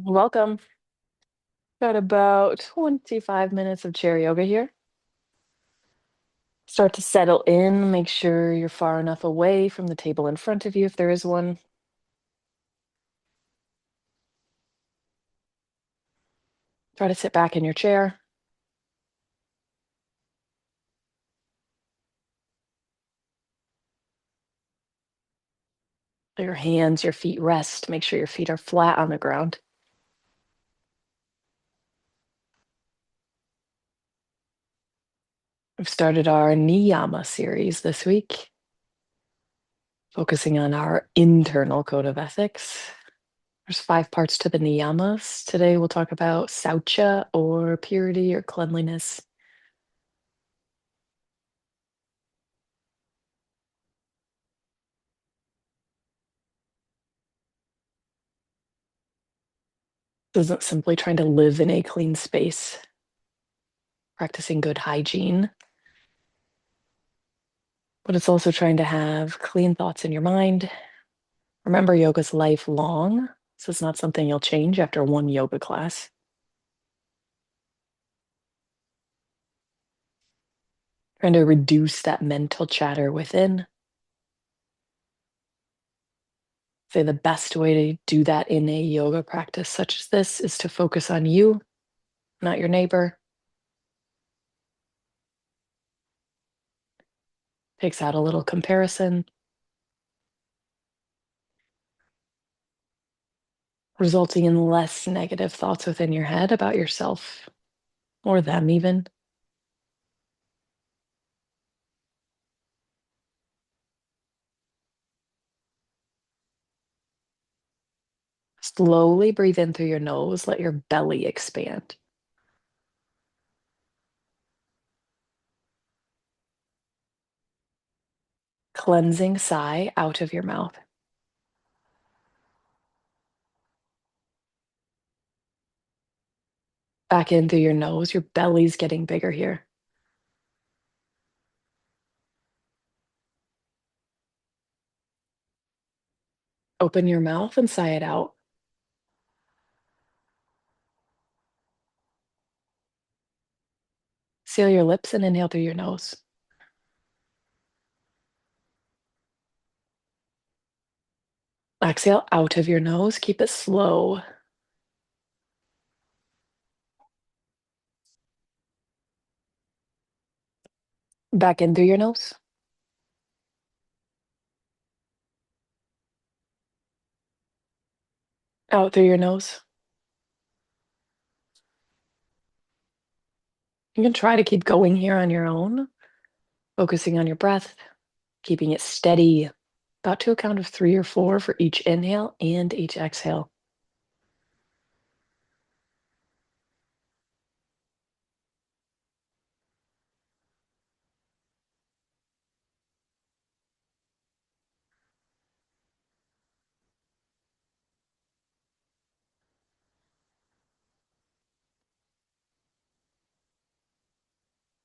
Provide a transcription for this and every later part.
Welcome. Got about 25 minutes of chair yoga here. Start to settle in. Make sure you're far enough away from the table in front of you if there is one. Try to sit back in your chair. Let your hands, your feet rest. Make sure your feet are flat on the ground. We've started our Niyama series this week, focusing on our internal code of ethics. There's 5 parts to the Niyamas. Today we'll talk about Saucha, or purity or cleanliness. This isn't simply trying to live in a clean space, practicing good hygiene, but it's also trying to have clean thoughts in your mind. Remember, yoga's lifelong, so it's not something you'll change after one yoga class. Trying to reduce that mental chatter within. Say the best way to do that in a yoga practice such as this is to focus on you, not your neighbor. Takes out a little comparison, resulting in less negative thoughts within your head about yourself or them even. Slowly breathe in through your nose, let your belly expand. Cleansing sigh out of your mouth. Back in through your nose, your belly's getting bigger here. Open your mouth and sigh it out. Seal your lips and inhale through your nose. Exhale out of your nose. Keep it slow. Back in through your nose. Out through your nose. You can try to keep going here on your own, focusing on your breath, keeping it steady, about to a count of 3 or 4 for each inhale and each exhale.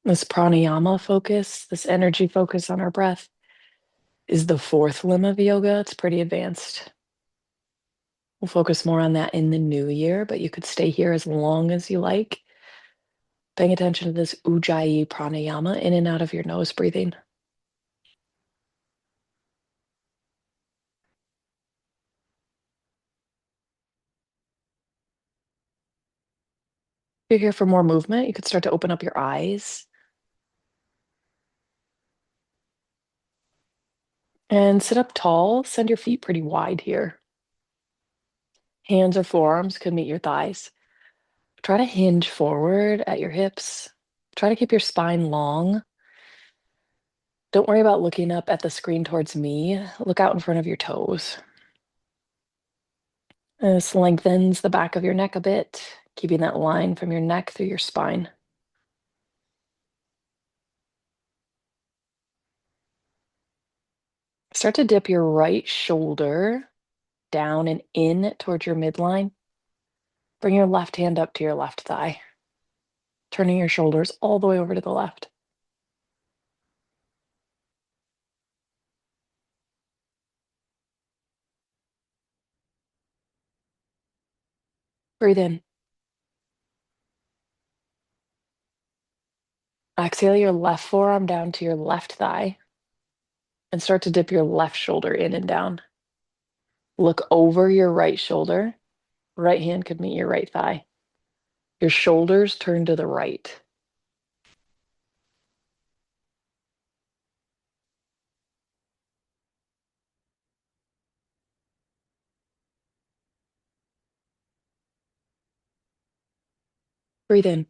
This pranayama focus, this energy focus on our breath, is the 4th limb of yoga. It's pretty advanced. We'll focus more on that in the new year, but you could stay here as long as you like. Paying attention to this ujjayi pranayama, in and out of your nose breathing. If you're here for more movement, you could start to open up your eyes. And sit up tall, send your feet pretty wide here. Hands or forearms could meet your thighs. Try to hinge forward at your hips. Try to keep your spine long. Don't worry about looking up at the screen towards me. Look out in front of your toes. This lengthens the back of your neck a bit, keeping that line from your neck through your spine. Start to dip your right shoulder down and in towards your midline. Bring your left hand up to your left thigh, turning your shoulders all the way over to the left. Breathe in. Exhale your left forearm down to your left thigh and start to dip your left shoulder in and down. Look over your right shoulder. Right hand could meet your right thigh. Your shoulders turn to the right. Breathe in.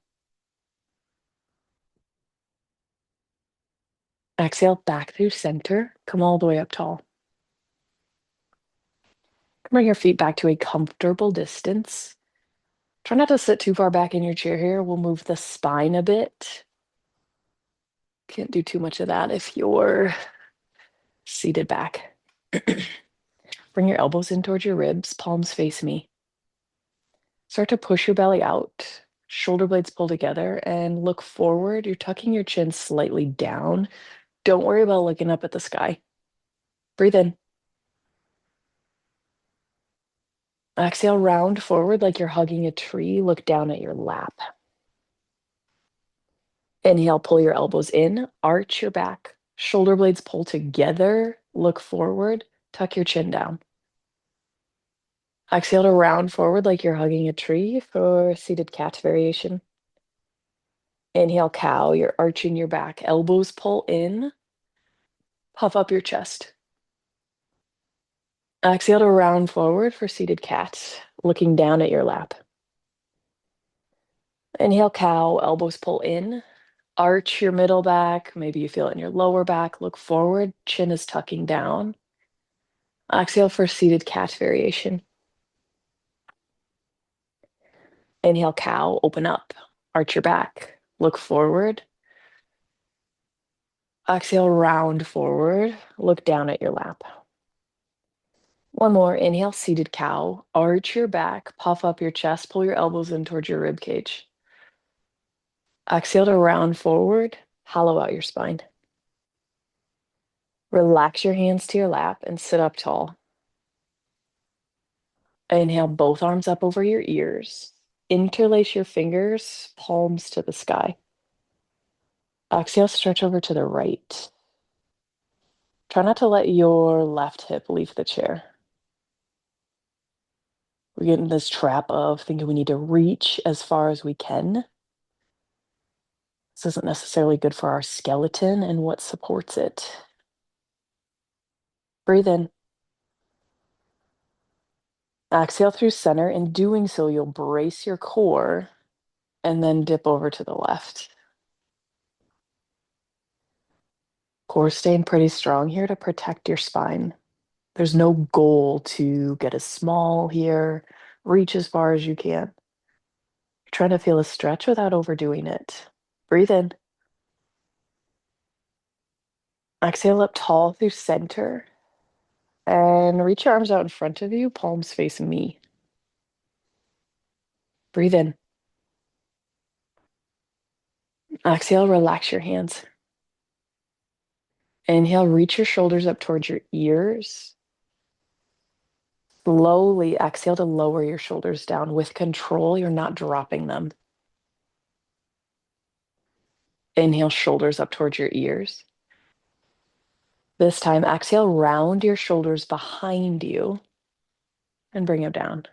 Exhale back through center. Come all the way up tall. Bring your feet back to a comfortable distance. Try not to sit too far back in your chair here. We'll move the spine a bit. Can't do too much of that if you're seated back. Bring your elbows in towards your ribs, palms face me. Start to push your belly out. Shoulder blades pull together and look forward. You're tucking your chin slightly down. Don't worry about looking up at the sky. Breathe in. Exhale, round forward like you're hugging a tree. Look down at your lap. Inhale, pull your elbows in, arch your back. Shoulder blades pull together. Look forward. Tuck your chin down. Exhale to round forward like you're hugging a tree for seated cat variation. Inhale, cow. You're arching your back. Elbows pull in. Puff up your chest. Exhale to round forward for seated cat, looking down at your lap. Inhale, cow. Elbows pull in. Arch your middle back. Maybe you feel it in your lower back. Look forward. Chin is tucking down. Exhale for seated cat variation. Inhale, cow. Open up. Arch your back. Look forward. Exhale, round forward. Look down at your lap. One more. Inhale, seated cow. Arch your back. Puff up your chest. Pull your elbows in towards your rib cage. Exhale to round forward. Hollow out your spine. Relax your hands to your lap and sit up tall. Inhale, both arms up over your ears. Interlace your fingers, palms to the sky. Exhale, stretch over to the right. Try not to let your left hip leave the chair. We get in this trap of thinking we need to reach as far as we can. This isn't necessarily good for our skeleton and what supports it. Breathe in. Exhale through center. In doing so, you'll brace your core and then dip over to the left. Core staying pretty strong here to protect your spine. There's no goal to get as small here, reach as far as you can. You're trying to feel a stretch without overdoing it. Breathe in. Exhale up tall through center. And reach your arms out in front of you, palms face me. Breathe in. Exhale, relax your hands. Inhale, reach your shoulders up towards your ears. Slowly exhale to lower your shoulders down. With control, you're not dropping them. Inhale, shoulders up towards your ears. This time, exhale, round your shoulders behind you and bring them down.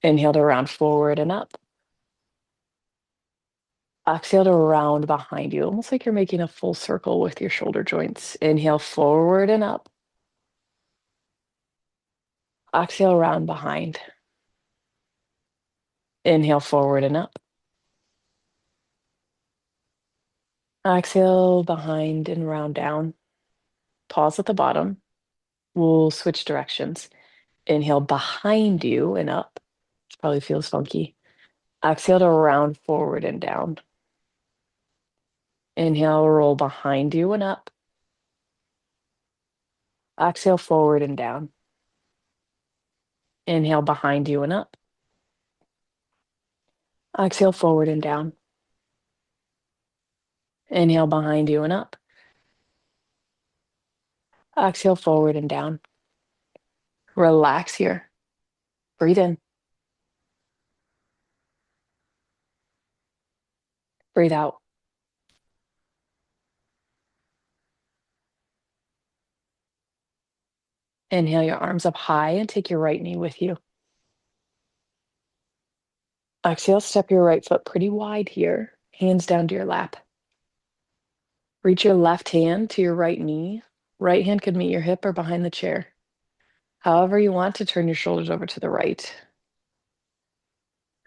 Inhale to round forward and up. Exhale to round behind you, almost like you're making a full circle with your shoulder joints. Inhale forward and up. Exhale, round behind. Inhale forward and up. Exhale behind and round down. Pause at the bottom. We'll switch directions. Inhale behind you and up. This probably feels funky. Exhale to round forward and down. Inhale, roll behind you and up. Exhale forward and down. Inhale behind you and up. Exhale forward and down. Inhale behind you and up. Exhale forward and down. Relax here. Breathe in. Breathe out. Inhale your arms up high and take your right knee with you. Exhale, step your right foot pretty wide here. Hands down to your lap. Reach your left hand to your right knee. Right hand could meet your hip or behind the chair. However you want to turn your shoulders over to the right.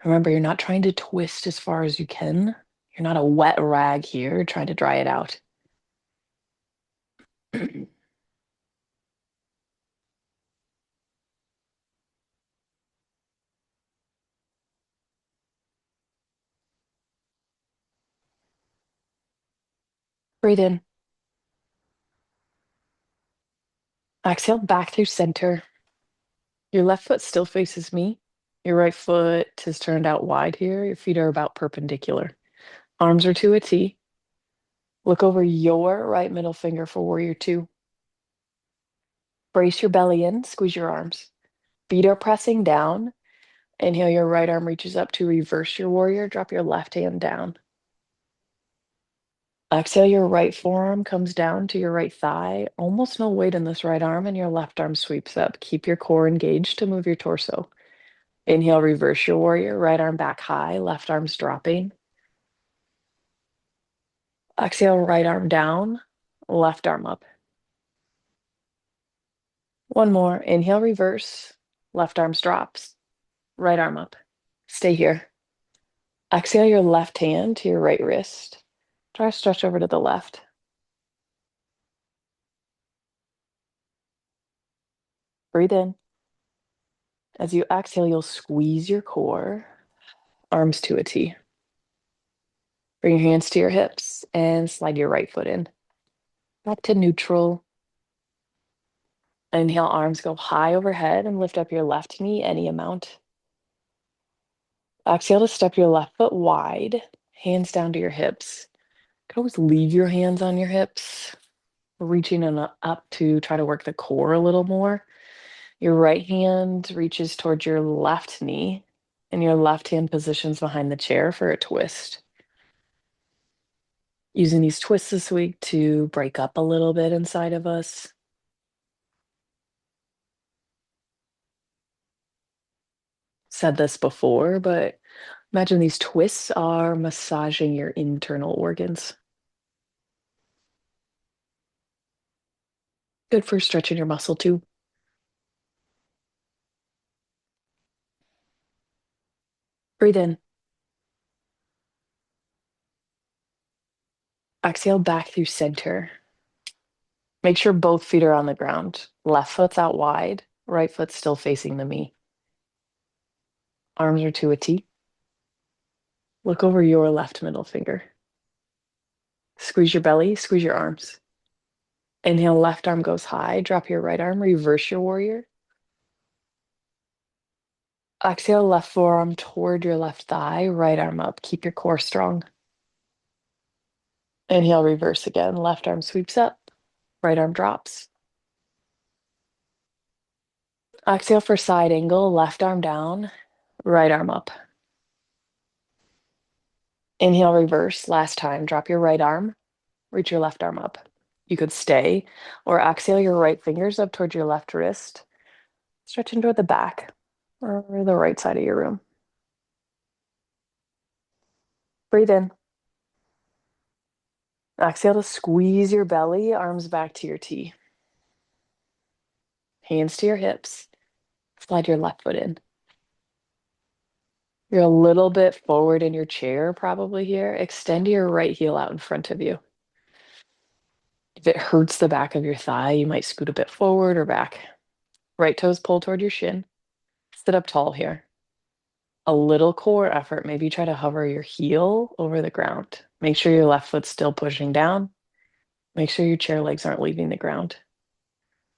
Remember, you're not trying to twist as far as you can. You're not a wet rag here trying to dry it out. Breathe in. Exhale back through center. Your left foot still faces me. Your right foot is turned out wide here. Your feet are about perpendicular. Arms are to a T. Look over your right middle finger for warrior two. Brace your belly in, squeeze your arms. Feet are pressing down. Inhale, your right arm reaches up to reverse your warrior. Drop your left hand down. Exhale, your right forearm comes down to your right thigh. Almost no weight in this right arm, and your left arm sweeps up. Keep your core engaged to move your torso. Inhale, reverse your warrior. Right arm back high, left arm's dropping. Exhale, right arm down, left arm up. One more. Inhale, reverse. Left arm drops. Right arm up. Stay here. Exhale your left hand to your right wrist. Try to stretch over to the left. Breathe in. As you exhale, you'll squeeze your core, arms to a T. Bring your hands to your hips and slide your right foot in. Back to neutral. Inhale, arms go high overhead and lift up your left knee any amount. Exhale to step your left foot wide, hands down to your hips. You can always leave your hands on your hips, reaching up to try to work the core a little more. Your right hand reaches towards your left knee, and your left hand positions behind the chair for a twist. Using these twists this week to break up a little bit inside of us. Said this before, but imagine these twists are massaging your internal organs. Good for stretching your muscle too. Breathe in. Exhale back through center. Make sure both feet are on the ground. Left foot's out wide, right foot's still facing the knee. Arms are to a T. Look over your left middle finger. Squeeze your belly, squeeze your arms. Inhale, left arm goes high. Drop your right arm, reverse your warrior. Exhale, left forearm toward your left thigh, right arm up. Keep your core strong. Inhale, reverse again. Left arm sweeps up, right arm drops. Exhale for side angle, left arm down, right arm up. Inhale, reverse. Last time, drop your right arm, reach your left arm up. You could stay or exhale your right fingers up towards your left wrist. Stretch into the back or the right side of your room. Breathe in. Exhale to squeeze your belly, arms back to your T. Hands to your hips. Slide your left foot in. You're a little bit forward in your chair probably here. Extend your right heel out in front of you. If it hurts the back of your thigh, you might scoot a bit forward or back. Right toes pull toward your shin. Sit up tall here. A little core effort. Maybe try to hover your heel over the ground. Make sure your left foot's still pushing down. Make sure your chair legs aren't leaving the ground.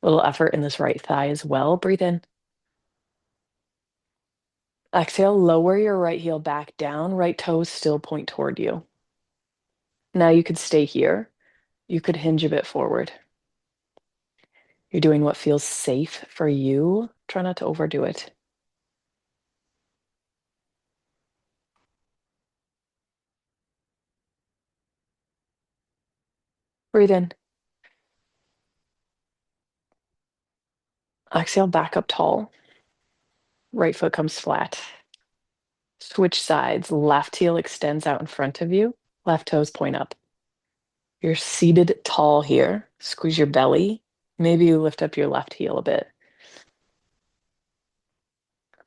Little effort in this right thigh as well. Breathe in. Exhale, lower your right heel back down. Right toes still point toward you. Now you could stay here. You could hinge a bit forward. You're doing what feels safe for you. Try not to overdo it. Breathe in. Exhale, back up tall. Right foot comes flat. Switch sides. Left heel extends out in front of you. Left toes point up. You're seated tall here. Squeeze your belly. Maybe you lift up your left heel a bit.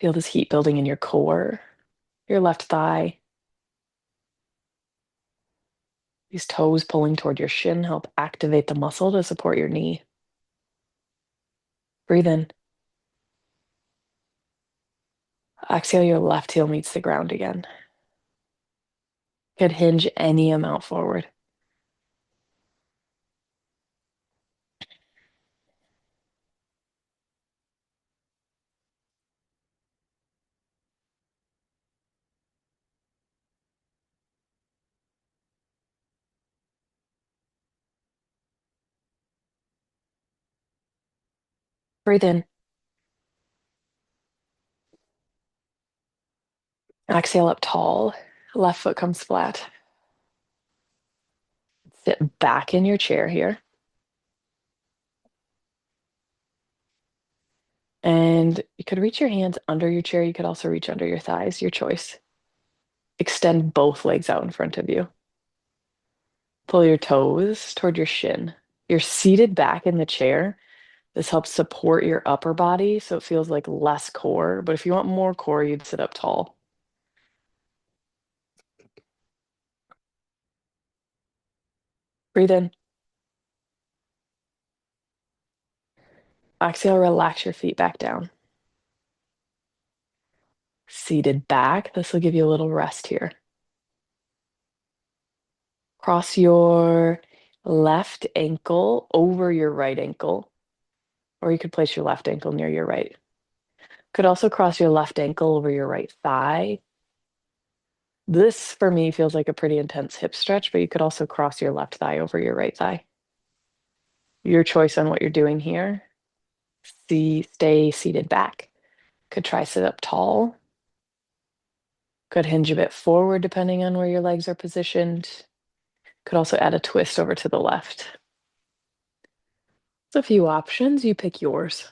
Feel this heat building in your core, your left thigh. These toes pulling toward your shin help activate the muscle to support your knee. Breathe in. Exhale, your left heel meets the ground again. Could hinge any amount forward. Breathe in. Exhale up tall. Left foot comes flat. Sit back in your chair here. And you could reach your hands under your chair. You could also reach under your thighs, your choice. Extend both legs out in front of you. Pull your toes toward your shin. You're seated back in the chair. This helps support your upper body so it feels like less core. But if you want more core, you'd sit up tall. Breathe in. Exhale, relax your feet back down. Seated back. This will give you a little rest here. Cross your left ankle over your right ankle, or you could place your left ankle near your right. Could also cross your left ankle over your right thigh. This, for me, feels like a pretty intense hip stretch, but you could also cross your left thigh over your right thigh. Your choice on what you're doing here. Stay seated back. Could try sit up tall. Could hinge a bit forward depending on where your legs are positioned. Could also add a twist over to the left. There's a few options. You pick yours.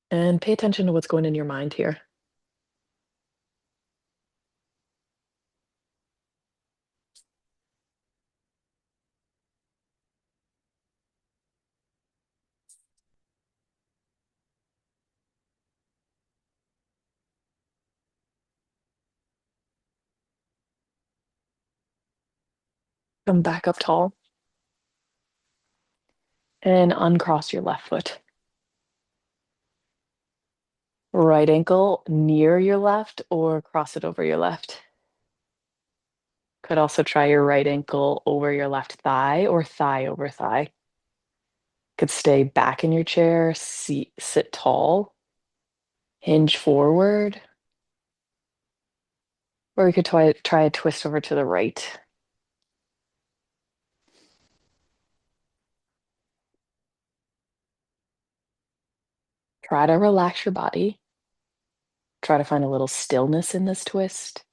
And pay attention to what's going in your mind here. Come back up tall. And uncross your left foot. Right ankle near your left or cross it over your left. Could also try your right ankle over your left thigh or thigh over thigh. Could stay back in your chair, sit tall, hinge forward. Or you could try a twist over to the right. Try to relax your body. Try to find a little stillness in this twist.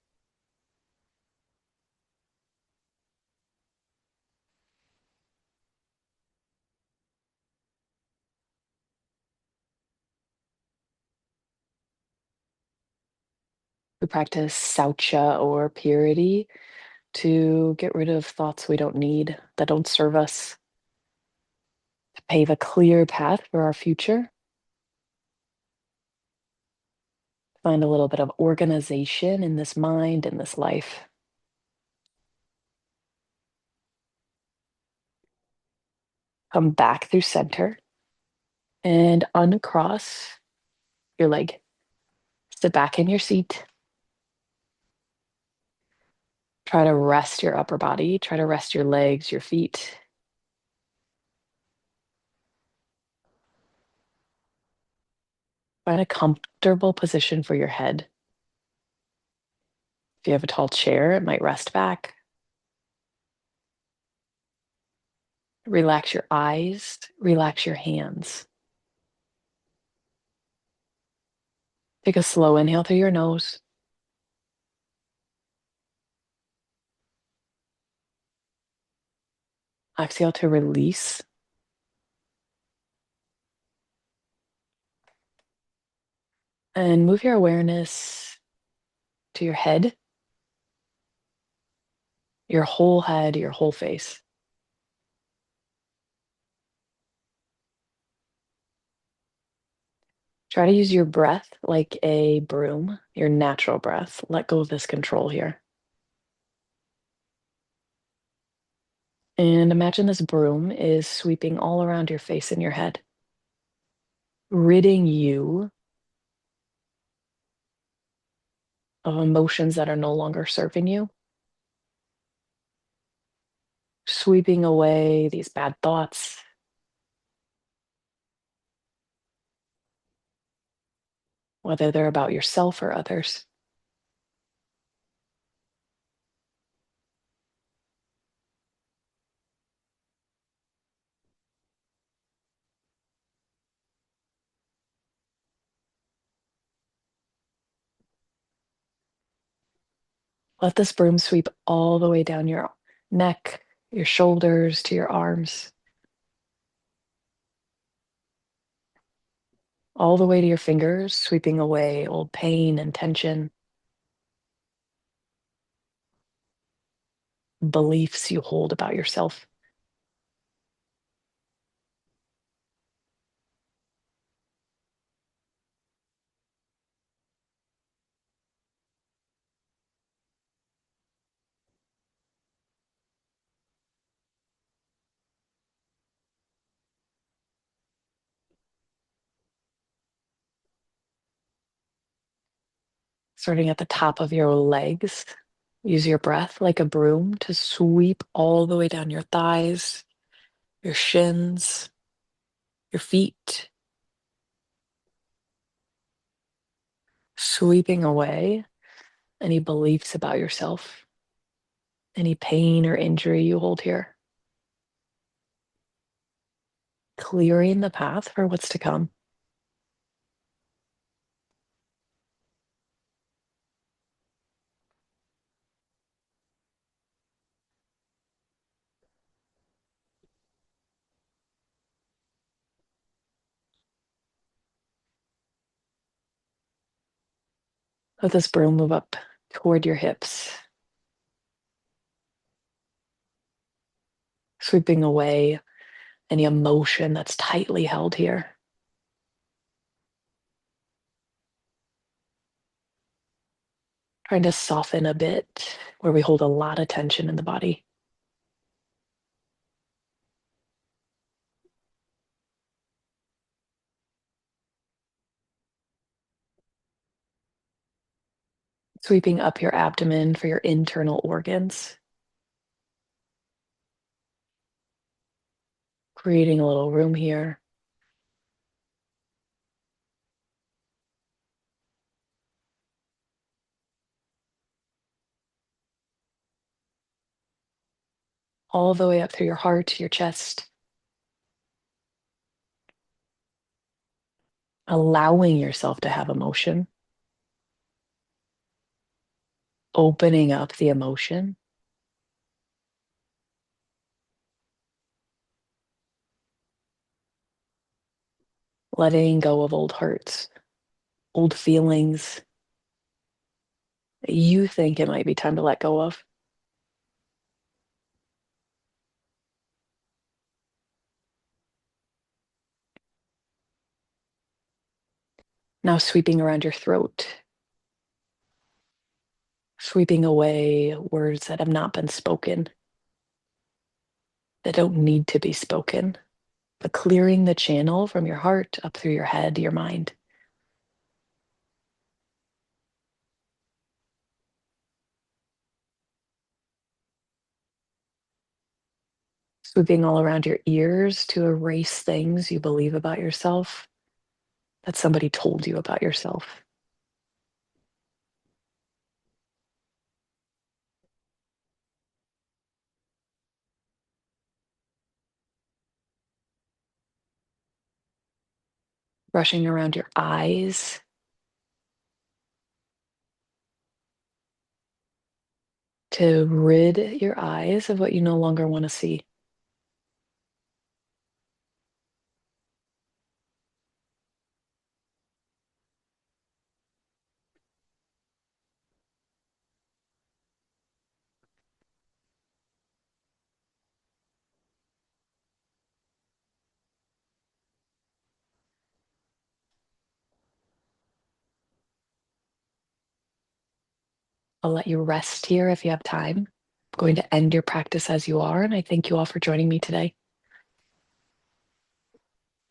We practice Saucha or purity to get rid of thoughts we don't need, that don't serve us, to pave a clear path for our future. Find a little bit of organization in this mind, in this life. Come back through center and uncross your leg. Sit back in your seat. Try to rest your upper body. Try to rest your legs, your feet. Find a comfortable position for your head. If you have a tall chair, it might rest back. Relax your eyes, relax your hands. Take a slow inhale through your nose. Exhale to release. And move your awareness to your head, your whole head, your whole face. Try to use your breath like a broom, your natural breath. Let go of this control here. And imagine this broom is sweeping all around your face and your head, ridding you of emotions that are no longer serving you, sweeping away these bad thoughts, whether they're about yourself or others. Let this broom sweep all the way down your neck, your shoulders, to your arms, all the way to your fingers, sweeping away old pain and tension, beliefs you hold about yourself. Starting at the top of your legs, use your breath like a broom to sweep all the way down your thighs, your shins, your feet, sweeping away any beliefs about yourself, any pain or injury you hold here, clearing the path for what's to come. Let this broom move up toward your hips, sweeping away any emotion that's tightly held here. Trying to soften a bit where we hold a lot of tension in the body. Sweeping up your abdomen for your internal organs, creating a little room here. All the way up through your heart, your chest, allowing yourself to have emotion, opening up the emotion, letting go of old hurts, old feelings that you think it might be time to let go of. Now sweeping around your throat, sweeping away words that have not been spoken, that don't need to be spoken, but clearing the channel from your heart up through your head, your mind. Swooping all around your ears to erase things you believe about yourself that somebody told you about yourself. Brushing around your eyes to rid your eyes of what you no longer want to see. I'll let you rest here if you have time. I'm going to end your practice as you are, and I thank you all for joining me today.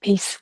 Peace.